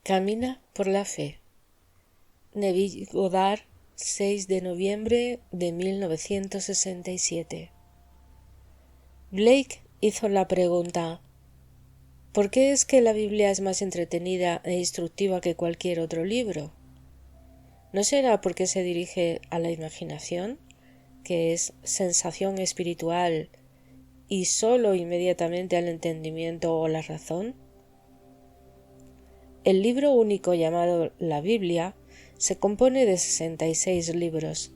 Camina por la fe. Neville Goddard, 6 de noviembre de 1967. Blake hizo la pregunta: ¿por qué es que la Biblia es más entretenida e instructiva que cualquier otro libro? ¿No será porque se dirige a la imaginación, que es sensación espiritual, y solo inmediatamente al entendimiento o la razón? El libro único llamado la Biblia se compone de 66 libros.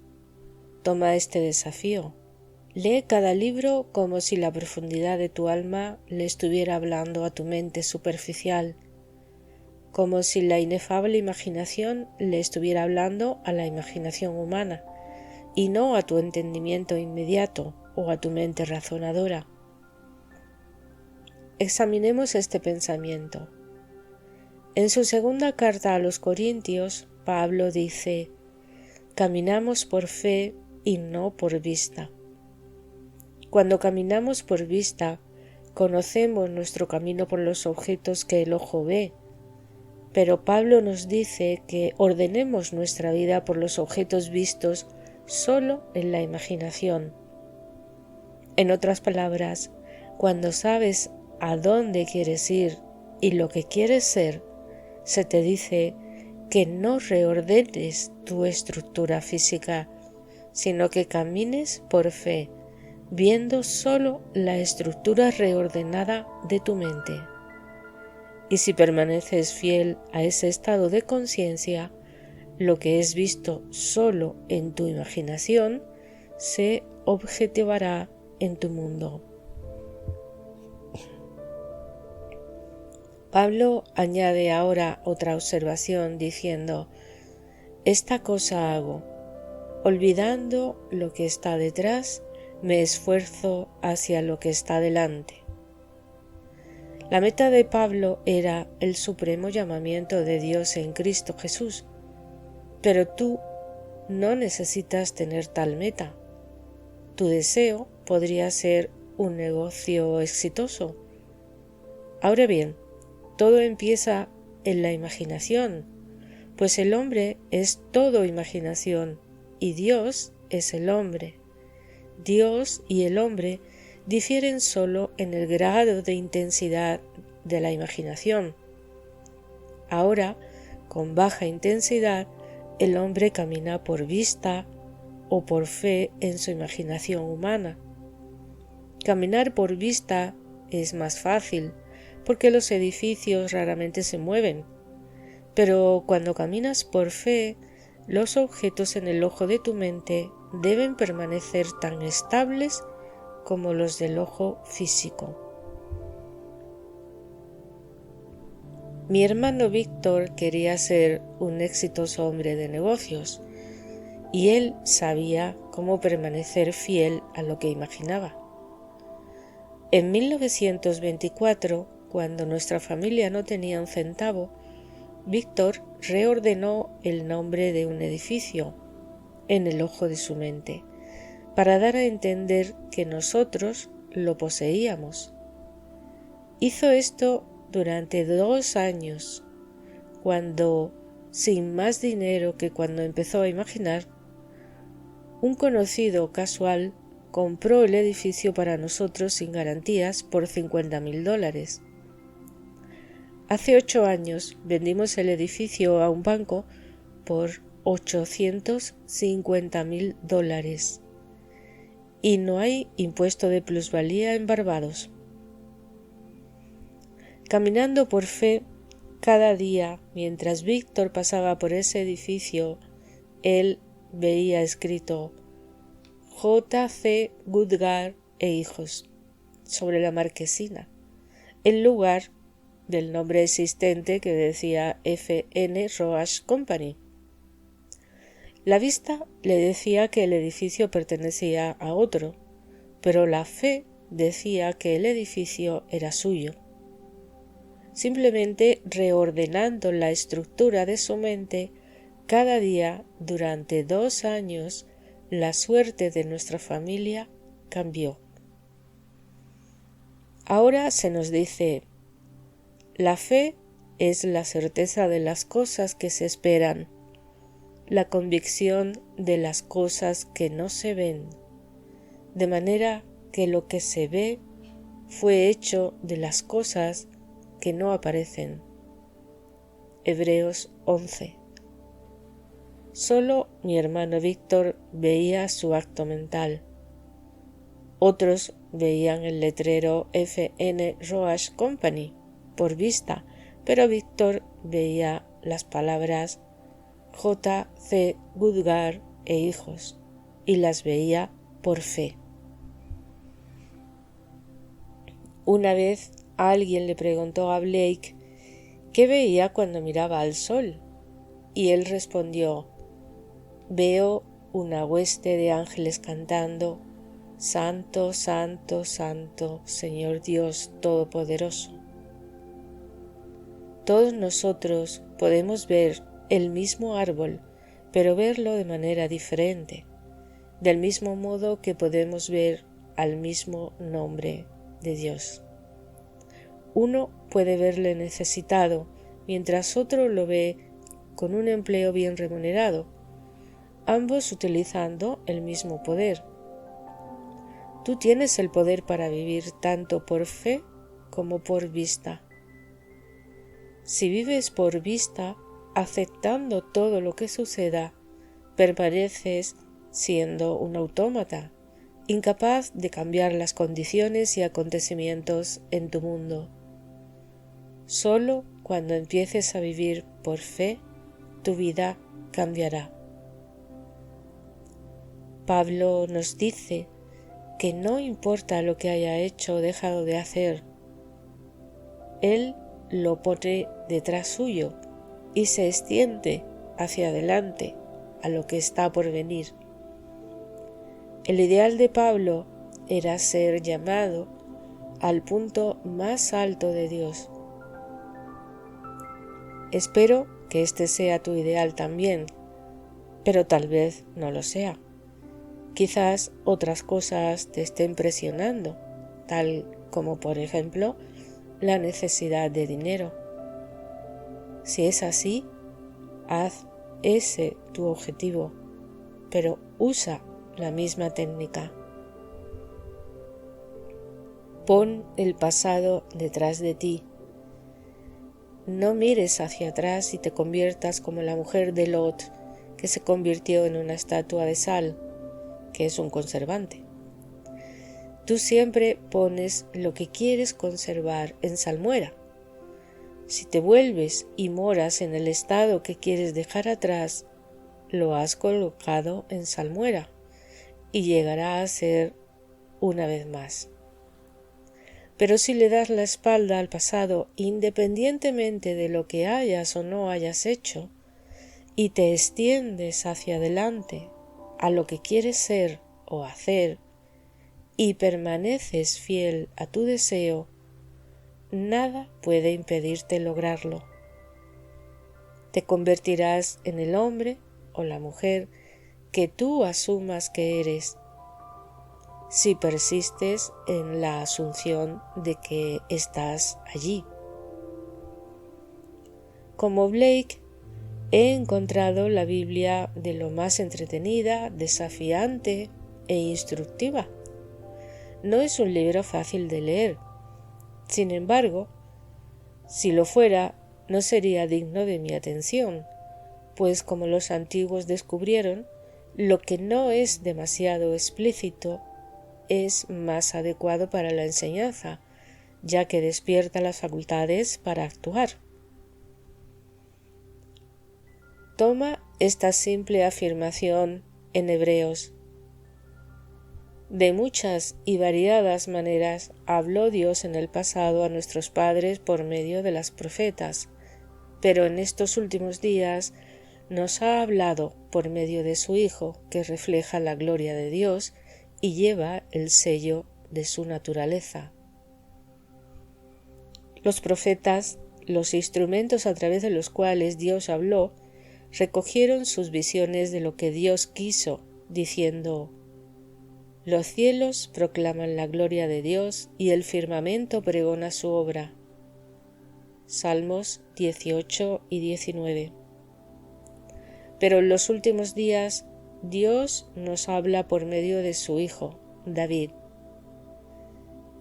Toma este desafío. Lee cada libro como si la profundidad de tu alma le estuviera hablando a tu mente superficial, como si la inefable imaginación le estuviera hablando a la imaginación humana, y no a tu entendimiento inmediato o a tu mente razonadora. Examinemos este pensamiento. En su segunda carta a los Corintios, Pablo dice: caminamos por fe y no por vista. Cuando caminamos por vista, conocemos nuestro camino por los objetos que el ojo ve, pero Pablo nos dice que ordenemos nuestra vida por los objetos vistos solo en la imaginación. En otras palabras, cuando sabes a dónde quieres ir y lo que quieres ser, se te dice que no reordenes tu estructura física, sino que camines por fe, viendo solo la estructura reordenada de tu mente. Y si permaneces fiel a ese estado de conciencia, lo que es visto solo en tu imaginación se objetivará en tu mundo. Pablo añade ahora otra observación diciendo: esta cosa hago, olvidando lo que está detrás, me esfuerzo hacia lo que está delante. La meta de Pablo era el supremo llamamiento de Dios en Cristo Jesús, pero tú no necesitas tener tal meta. Tu deseo podría ser un negocio exitoso. Ahora bien, todo empieza en la imaginación, pues el hombre es todo imaginación y Dios es el hombre. Dios y el hombre difieren solo en el grado de intensidad de la imaginación. Ahora, con baja intensidad, el hombre camina por vista o por fe en su imaginación humana. Caminar por vista es más fácil, porque los edificios raramente se mueven, pero cuando caminas por fe, los objetos en el ojo de tu mente deben permanecer tan estables como los del ojo físico. Mi hermano Víctor quería ser un exitoso hombre de negocios, y él sabía cómo permanecer fiel a lo que imaginaba. En 1924, cuando nuestra familia no tenía un centavo, Víctor reordenó el nombre de un edificio en el ojo de su mente, para dar a entender que nosotros lo poseíamos. Hizo esto durante 2 años, cuando, sin más dinero que cuando empezó a imaginar, un conocido casual compró el edificio para nosotros sin garantías por $50,000. Hace 8 años vendimos el edificio a un banco por $850,000 y no hay impuesto de plusvalía en Barbados. Caminando por fe, cada día, mientras Víctor pasaba por ese edificio, él veía escrito J.C. Goddard e hijos sobre la marquesina, en lugar del nombre existente que decía F.N. Roach Company. La vista le decía que el edificio pertenecía a otro, pero la fe decía que el edificio era suyo. Simplemente reordenando la estructura de su mente, cada día durante 2 años, la suerte de nuestra familia cambió. Ahora se nos dice: la fe es la certeza de las cosas que se esperan, la convicción de las cosas que no se ven, de manera que lo que se ve fue hecho de las cosas que no aparecen. Hebreos 11. Solo mi hermano Víctor veía su acto mental. Otros veían el letrero FN Roach Company por vista, pero Víctor veía las palabras J.C. Woodgard e hijos y las veía por fe. Una vez alguien le preguntó a Blake qué veía cuando miraba al sol, y él respondió: veo una hueste de ángeles cantando: Santo, Santo, Santo, Señor Dios Todopoderoso. Todos nosotros podemos ver el mismo árbol, pero verlo de manera diferente, del mismo modo que podemos ver al mismo nombre de Dios. Uno puede verle necesitado, mientras otro lo ve con un empleo bien remunerado, ambos utilizando el mismo poder. Tú tienes el poder para vivir tanto por fe como por vista. Si vives por vista, aceptando todo lo que suceda, permaneces siendo un autómata, incapaz de cambiar las condiciones y acontecimientos en tu mundo. Solo cuando empieces a vivir por fe, tu vida cambiará. Pablo nos dice que no importa lo que haya hecho o dejado de hacer, Él lo pone detrás suyo y se extiende hacia adelante a lo que está por venir. El ideal de Pablo era ser llamado al punto más alto de Dios. Espero que este sea tu ideal también, pero tal vez no lo sea. Quizás otras cosas te estén presionando, tal como por ejemplo la necesidad de dinero. Si es así, haz ese tu objetivo, pero usa la misma técnica. Pon el pasado detrás de ti. No mires hacia atrás y te conviertas como la mujer de Lot, que se convirtió en una estatua de sal, que es un conservante. Tú siempre pones lo que quieres conservar en salmuera. Si te vuelves y moras en el estado que quieres dejar atrás, lo has colocado en salmuera y llegará a ser una vez más. Pero si le das la espalda al pasado, independientemente de lo que hayas o no hayas hecho, y te extiendes hacia adelante a lo que quieres ser o hacer, y permaneces fiel a tu deseo, nada puede impedirte lograrlo. Te convertirás en el hombre o la mujer que tú asumas que eres, si persistes en la asunción de que estás allí. Como Blake, he encontrado la Biblia de lo más entretenida, desafiante e instructiva. No es un libro fácil de leer. Sin embargo, si lo fuera, no sería digno de mi atención, pues como los antiguos descubrieron, lo que no es demasiado explícito es más adecuado para la enseñanza, ya que despierta las facultades para actuar. Toma esta simple afirmación en Hebreos. De muchas y variadas maneras habló Dios en el pasado a nuestros padres por medio de las profetas, pero en estos últimos días nos ha hablado por medio de su Hijo, que refleja la gloria de Dios y lleva el sello de su naturaleza. Los profetas, los instrumentos a través de los cuales Dios habló, recogieron sus visiones de lo que Dios quiso, diciendo: los cielos proclaman la gloria de Dios y el firmamento pregona su obra. Salmos 18 y 19. Pero en los últimos días Dios nos habla por medio de su Hijo, David.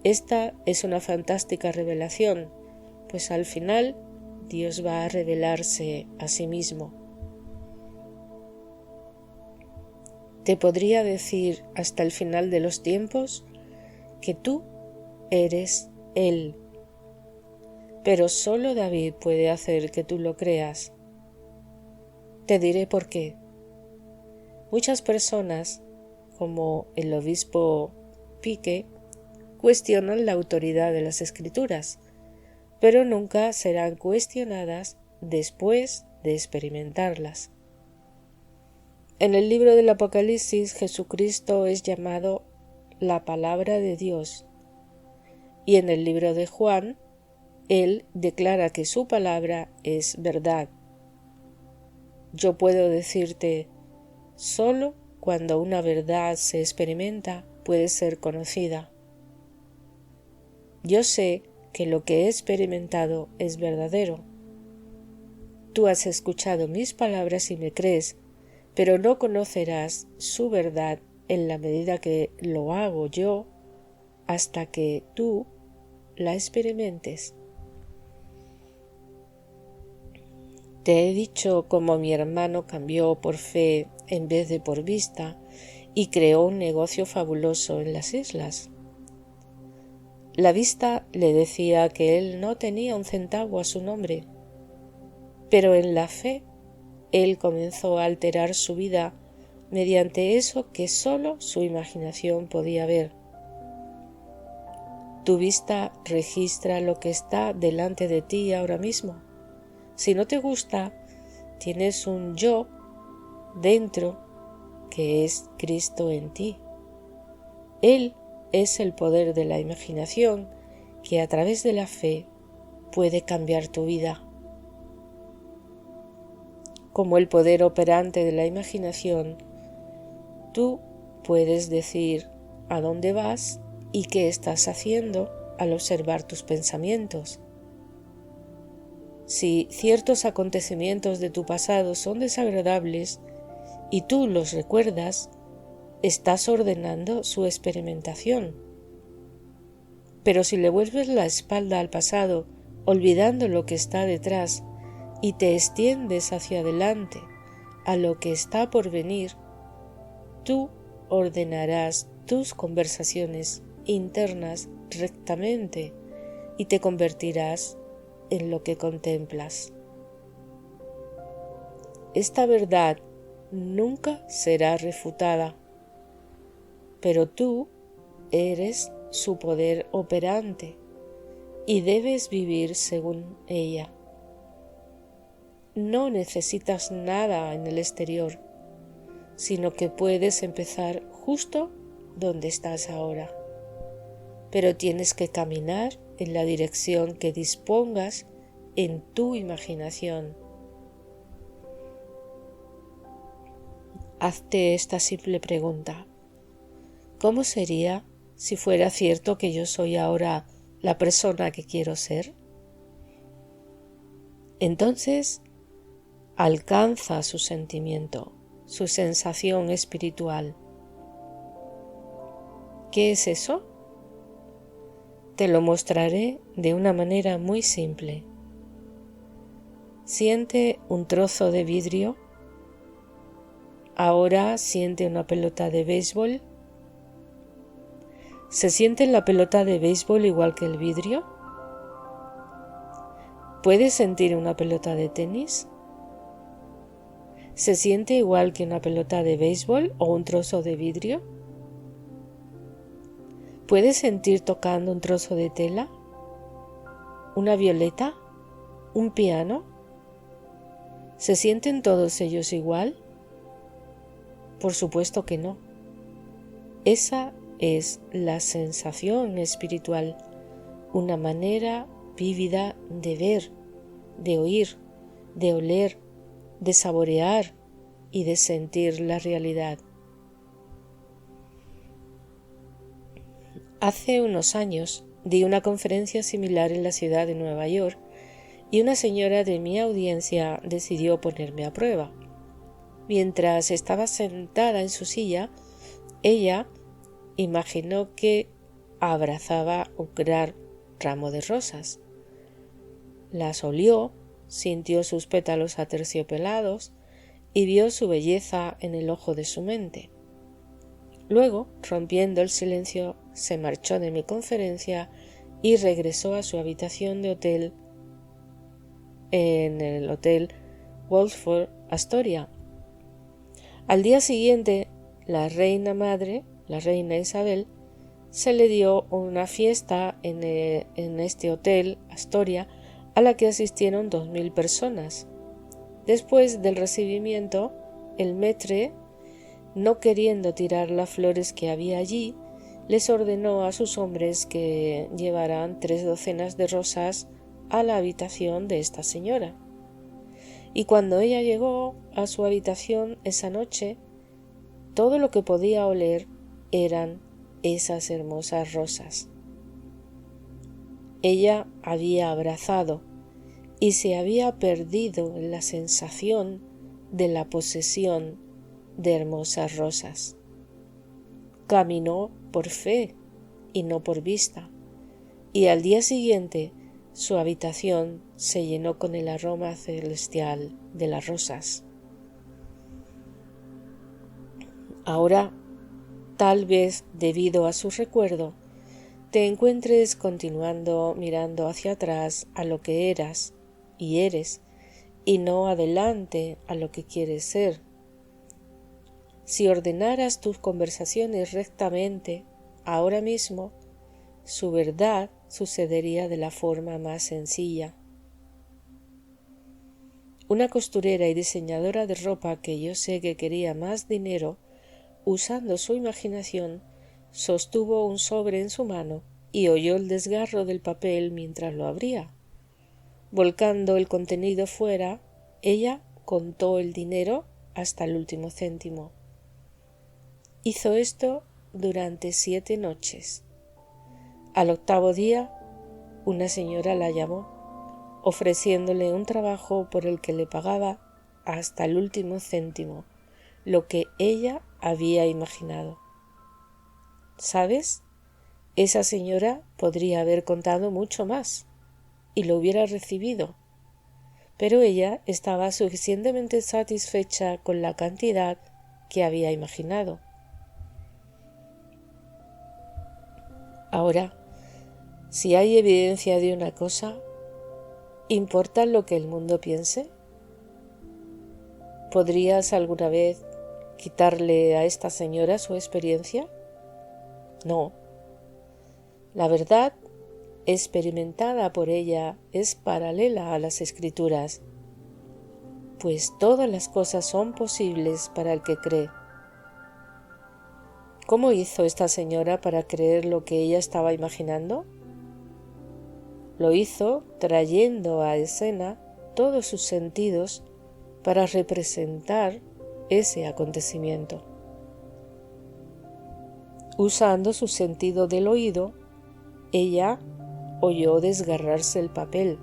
Esta es una fantástica revelación, pues al final Dios va a revelarse a sí mismo. Te podría decir hasta el final de los tiempos que tú eres Él, pero solo David puede hacer que tú lo creas. Te diré por qué. Muchas personas, como el obispo Pique, cuestionan la autoridad de las Escrituras, pero nunca serán cuestionadas después de experimentarlas. En el libro del Apocalipsis, Jesucristo es llamado la palabra de Dios, y en el libro de Juan, Él declara que su palabra es verdad. Yo puedo decirte, solo cuando una verdad se experimenta puede ser conocida. Yo sé que lo que he experimentado es verdadero. Tú has escuchado mis palabras y me crees, pero no conocerás su verdad en la medida que lo hago yo hasta que tú la experimentes. Te he dicho cómo mi hermano cambió por fe en vez de por vista y creó un negocio fabuloso en las islas. La vista le decía que él no tenía un centavo a su nombre, pero en la fe él comenzó a alterar su vida mediante eso que solo su imaginación podía ver. Tu vista registra lo que está delante de ti ahora mismo. Si no te gusta, tienes un yo dentro que es Cristo en ti. Él es el poder de la imaginación que a través de la fe puede cambiar tu vida. Como el poder operante de la imaginación, tú puedes decir a dónde vas y qué estás haciendo al observar tus pensamientos. Si ciertos acontecimientos de tu pasado son desagradables y tú los recuerdas, estás ordenando su experimentación. Pero si le vuelves la espalda al pasado, olvidando lo que está detrás, y te extiendes hacia adelante a lo que está por venir, tú ordenarás tus conversaciones internas rectamente y te convertirás en lo que contemplas. Esta verdad nunca será refutada, pero tú eres su poder operante y debes vivir según ella. No necesitas nada en el exterior, sino que puedes empezar justo donde estás ahora. Pero tienes que caminar en la dirección que dispongas en tu imaginación. Hazte esta simple pregunta. ¿Cómo sería si fuera cierto que yo soy ahora la persona que quiero ser? Entonces, alcanza su sentimiento, su sensación espiritual. ¿Qué es eso? Te lo mostraré de una manera muy simple. Siente un trozo de vidrio. Ahora siente una pelota de béisbol. ¿Se siente la pelota de béisbol igual que el vidrio? ¿Puedes sentir una pelota de tenis? ¿Se siente igual que una pelota de béisbol o un trozo de vidrio? ¿Puedes sentir tocando un trozo de tela? ¿Una violeta? ¿Un piano? ¿Se sienten todos ellos igual? Por supuesto que no. Esa es la sensación espiritual, una manera vívida de ver, de oír, de oler, de saborear y de sentir la realidad. Hace unos años di una conferencia similar en la ciudad de Nueva York y una señora de mi audiencia decidió ponerme a prueba. Mientras estaba sentada en su silla, ella imaginó que abrazaba un gran ramo de rosas. Las olió, sintió sus pétalos aterciopelados y vio su belleza en el ojo de su mente. Luego, rompiendo el silencio, se marchó de mi conferencia y regresó a su habitación de hotel en el Hotel Wolford Astoria. Al día siguiente, la reina madre, la reina Isabel, se le dio una fiesta en este Hotel Astoria a la que asistieron 2000 personas. Después del recibimiento, el maître, no queriendo tirar las flores que había allí, les ordenó a sus hombres que llevaran 3 docenas de rosas a la habitación de esta señora. Y cuando ella llegó a su habitación esa noche, todo lo que podía oler eran esas hermosas rosas. Ella había abrazado y se había perdido en la sensación de la posesión de hermosas rosas. Caminó por fe y no por vista, y al día siguiente su habitación se llenó con el aroma celestial de las rosas. Ahora, tal vez debido a su recuerdo, te encuentres continuando mirando hacia atrás a lo que eras y eres, y no adelante a lo que quieres ser. Si ordenaras tus conversaciones rectamente, ahora mismo, su verdad sucedería de la forma más sencilla. Una costurera y diseñadora de ropa que yo sé que quería más dinero, usando su imaginación, sostuvo un sobre en su mano y oyó el desgarro del papel mientras lo abría. Volcando el contenido fuera, ella contó el dinero hasta el último céntimo. Hizo esto durante 7 noches. Al 8º día, una señora la llamó, ofreciéndole un trabajo por el que le pagaba hasta el último céntimo, lo que ella había imaginado. ¿Sabes? Esa señora podría haber contado mucho más y lo hubiera recibido, pero ella estaba suficientemente satisfecha con la cantidad que había imaginado. Ahora, si hay evidencia de una cosa, ¿importa lo que el mundo piense? ¿Podrías alguna vez quitarle a esta señora su experiencia? No. La verdad experimentada por ella es paralela a las Escrituras, pues todas las cosas son posibles para el que cree. ¿Cómo hizo esta señora para creer lo que ella estaba imaginando? Lo hizo trayendo a escena todos sus sentidos para representar ese acontecimiento. Usando su sentido del oído, ella oyó desgarrarse el papel.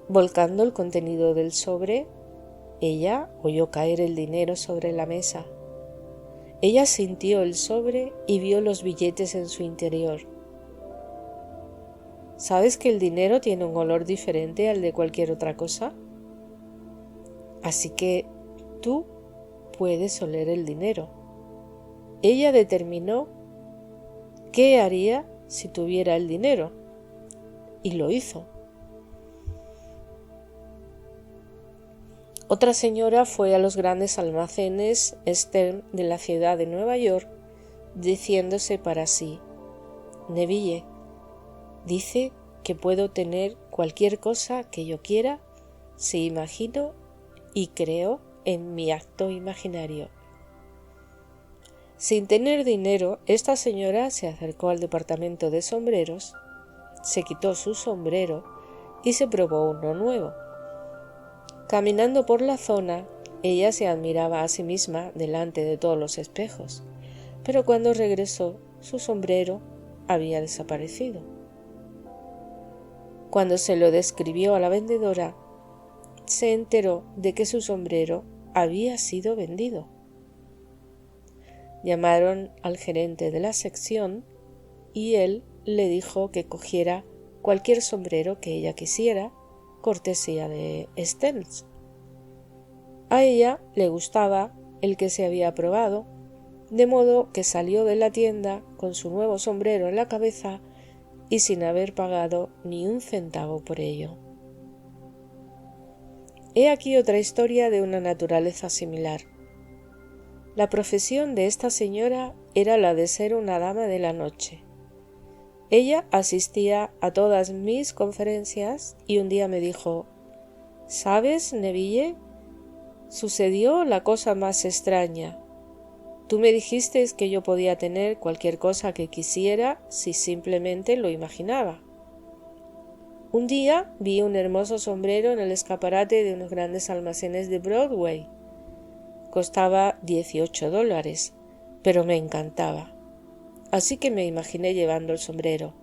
Volcando el contenido del sobre, ella oyó caer el dinero sobre la mesa. Ella sintió el sobre y vio los billetes en su interior. ¿Sabes que el dinero tiene un olor diferente al de cualquier otra cosa? Así que tú puedes oler el dinero. Ella determinó qué haría si tuviera el dinero, y lo hizo. Otra señora fue a los grandes almacenes Stern de la ciudad de Nueva York, diciéndose para sí: Neville dice que puedo tener cualquier cosa que yo quiera si imagino y creo en mi acto imaginario. Sin tener dinero, esta señora se acercó al departamento de sombreros, se quitó su sombrero y se probó uno nuevo. Caminando por la zona, ella se admiraba a sí misma delante de todos los espejos, pero cuando regresó, su sombrero había desaparecido. Cuando se lo describió a la vendedora, se enteró de que su sombrero había sido vendido. Llamaron al gerente de la sección y él le dijo que cogiera cualquier sombrero que ella quisiera, cortesía de Stens. A ella le gustaba el que se había probado, de modo que salió de la tienda con su nuevo sombrero en la cabeza y sin haber pagado ni un centavo por ello. He aquí otra historia de una naturaleza similar. La profesión de esta señora era la de ser una dama de la noche. Ella asistía a todas mis conferencias y un día me dijo: «¿Sabes, Neville? Sucedió la cosa más extraña. Tú me dijiste que yo podía tener cualquier cosa que quisiera si simplemente lo imaginaba. Un día vi un hermoso sombrero en el escaparate de unos grandes almacenes de Broadway. Costaba $18, pero me encantaba. Así que me imaginé llevando el sombrero.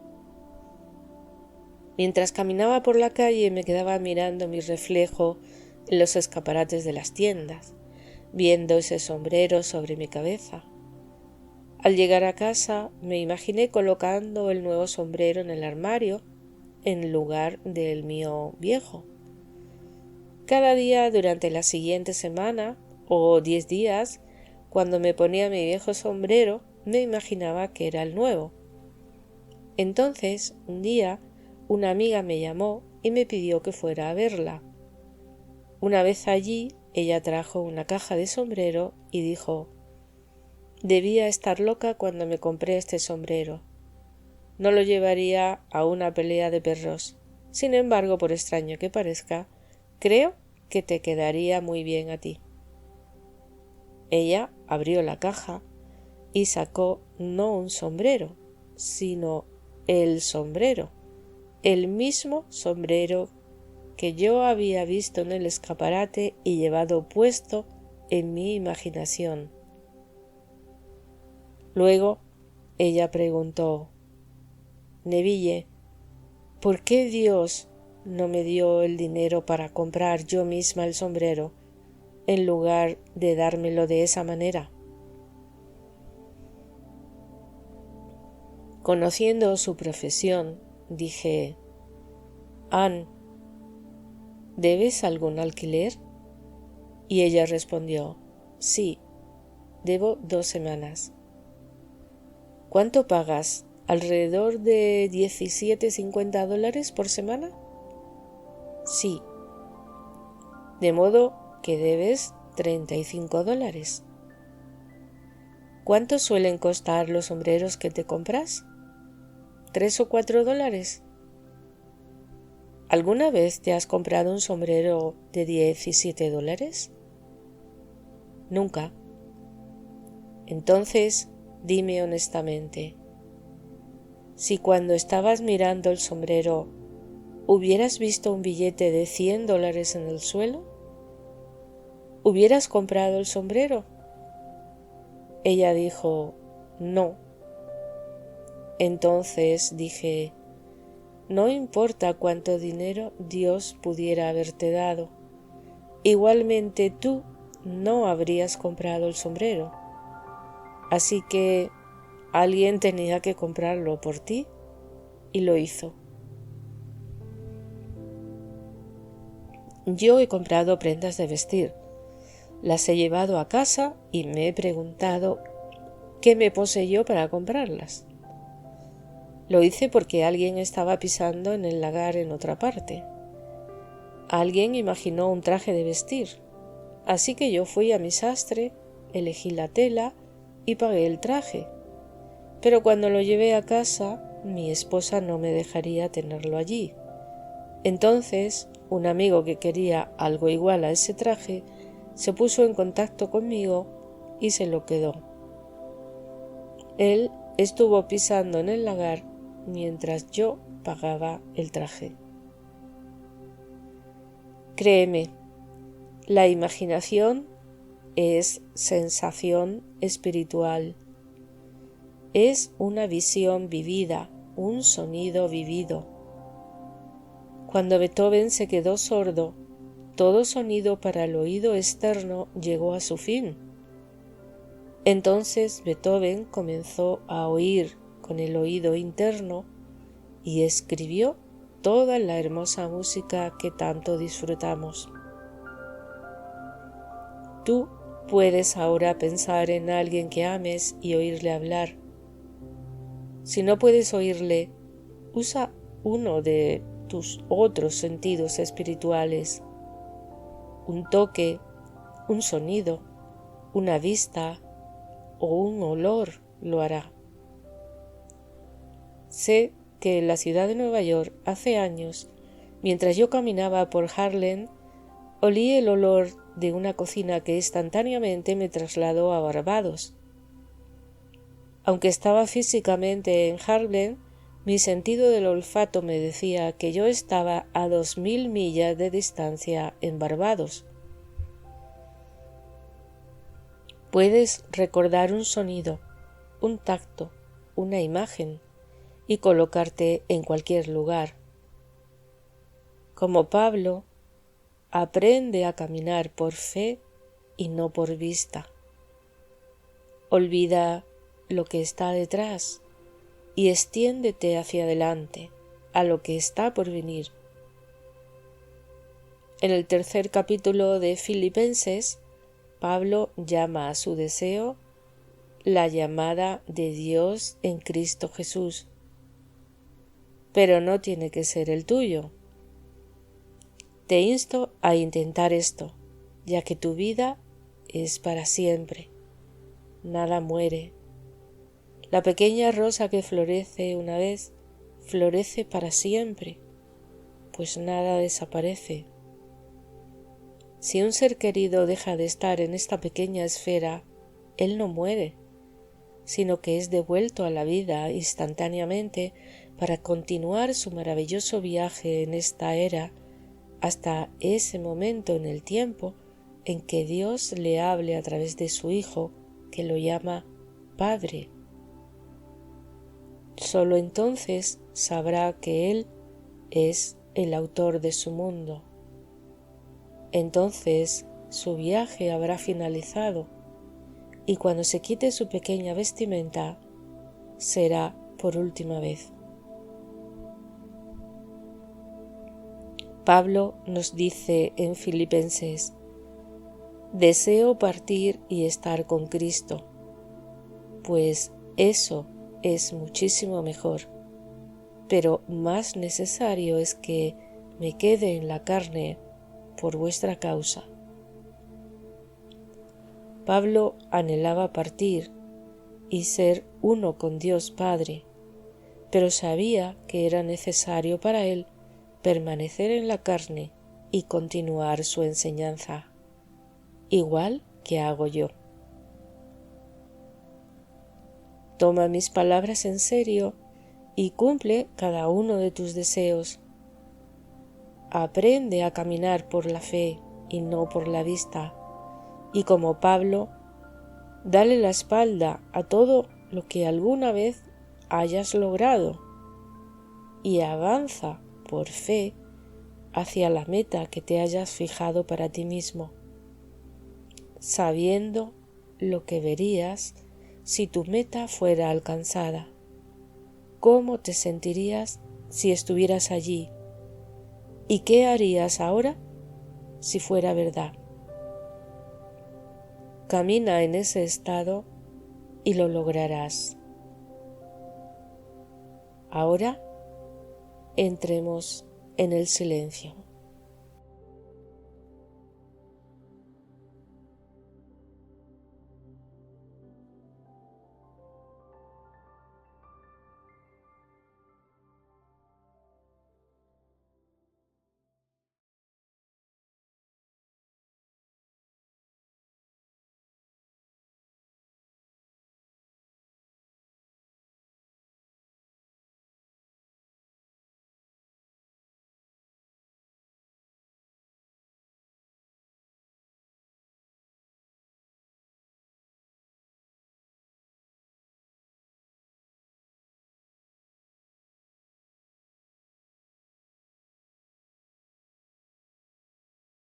Mientras caminaba por la calle me quedaba mirando mi reflejo en los escaparates de las tiendas, viendo ese sombrero sobre mi cabeza. Al llegar a casa me imaginé colocando el nuevo sombrero en el armario en lugar del mío viejo. Cada día durante la siguiente semana o 10 días, cuando me ponía mi viejo sombrero, me imaginaba que era el nuevo. Entonces, un día, una amiga me llamó y me pidió que fuera a verla. Una vez allí, ella trajo una caja de sombrero y dijo: «Debía estar loca cuando me compré este sombrero. No lo llevaría a una pelea de perros. Sin embargo, por extraño que parezca, creo que te quedaría muy bien a ti». Ella abrió la caja y sacó no un sombrero, sino el sombrero, el mismo sombrero que yo había visto en el escaparate y llevado puesto en mi imaginación. Luego ella preguntó: «Neville, ¿por qué Dios no me dio el dinero para comprar yo misma el sombrero en lugar de dármelo de esa manera?» Conociendo su profesión, dije: «Anne, ¿debes algún alquiler?» Y ella respondió: «Sí, debo 2 semanas». «¿Cuánto pagas? ¿Alrededor de $17.50 por semana?» «Sí». «De modo que debes $35. ¿Cuánto suelen costar los sombreros que te compras? ¿$3 o $4? ¿Alguna vez te has comprado un sombrero de $17? Nunca. Entonces, dime honestamente, si cuando estabas mirando el sombrero hubieras visto un billete de $100 en el suelo, ¿hubieras comprado el sombrero? Ella dijo: «No». Entonces dije: «No importa cuánto dinero Dios pudiera haberte dado, igualmente tú no habrías comprado el sombrero. Así que alguien tenía que comprarlo por ti y lo hizo». Yo he comprado prendas de vestir, las he llevado a casa y me he preguntado qué me poseyó para comprarlas. Lo hice porque alguien estaba pisando en el lagar en otra parte. Alguien imaginó un traje de vestir, así que yo fui a mi sastre, elegí la tela y pagué el traje. Pero cuando lo llevé a casa, mi esposa no me dejaría tenerlo allí. Entonces, un amigo que quería algo igual a ese traje se puso en contacto conmigo y se lo quedó. Él estuvo pisando en el lagar mientras yo pagaba el traje. Créeme, la imaginación es sensación espiritual. Es una visión vivida, un sonido vivido. Cuando Beethoven se quedó sordo, todo sonido para el oído externo llegó a su fin. Entonces Beethoven comenzó a oír con el oído interno y escribió toda la hermosa música que tanto disfrutamos. Tú puedes ahora pensar en alguien que ames y oírle hablar. Si no puedes oírle, usa uno de tus otros sentidos espirituales. Un toque, un sonido, una vista o un olor lo hará. Sé que en la ciudad de Nueva York hace años, mientras yo caminaba por Harlem, olí el olor de una cocina que instantáneamente me trasladó a Barbados. Aunque estaba físicamente en Harlem, mi sentido del olfato me decía que yo estaba a 2000 millas de distancia en Barbados. Puedes recordar un sonido, un tacto, una imagen y colocarte en cualquier lugar. Como Pablo, aprende a caminar por fe y no por vista. Olvida lo que está detrás y extiéndete hacia adelante, a lo que está por venir. En el 3er capítulo de Filipenses, Pablo llama a su deseo la llamada de Dios en Cristo Jesús, pero no tiene que ser el tuyo. Te insto a intentar esto, ya que tu vida es para siempre. Nada muere. La pequeña rosa que florece una vez, florece para siempre, pues nada desaparece. Si un ser querido deja de estar en esta pequeña esfera, él no muere, sino que es devuelto a la vida instantáneamente para continuar su maravilloso viaje en esta era hasta ese momento en el tiempo en que Dios le hable a través de su Hijo, que lo llama Padre. Solo entonces sabrá que Él es el autor de su mundo. Entonces su viaje habrá finalizado y cuando se quite su pequeña vestimenta será por última vez. Pablo nos dice en Filipenses: deseo partir y estar con Cristo, pues eso es muchísimo mejor, pero más necesario es que me quede en la carne por vuestra causa. Pablo anhelaba partir y ser uno con Dios Padre, pero sabía que era necesario para él permanecer en la carne y continuar su enseñanza, igual que hago yo. Toma mis palabras en serio y cumple cada uno de tus deseos. Aprende a caminar por la fe y no por la vista, y como Pablo, dale la espalda a todo lo que alguna vez hayas logrado y avanza por fe hacia la meta que te hayas fijado para ti mismo, sabiendo lo que verías si tu meta fuera alcanzada, cómo te sentirías si estuvieras allí y qué harías ahora si fuera verdad. Camina en ese estado y lo lograrás. Ahora entremos en el silencio.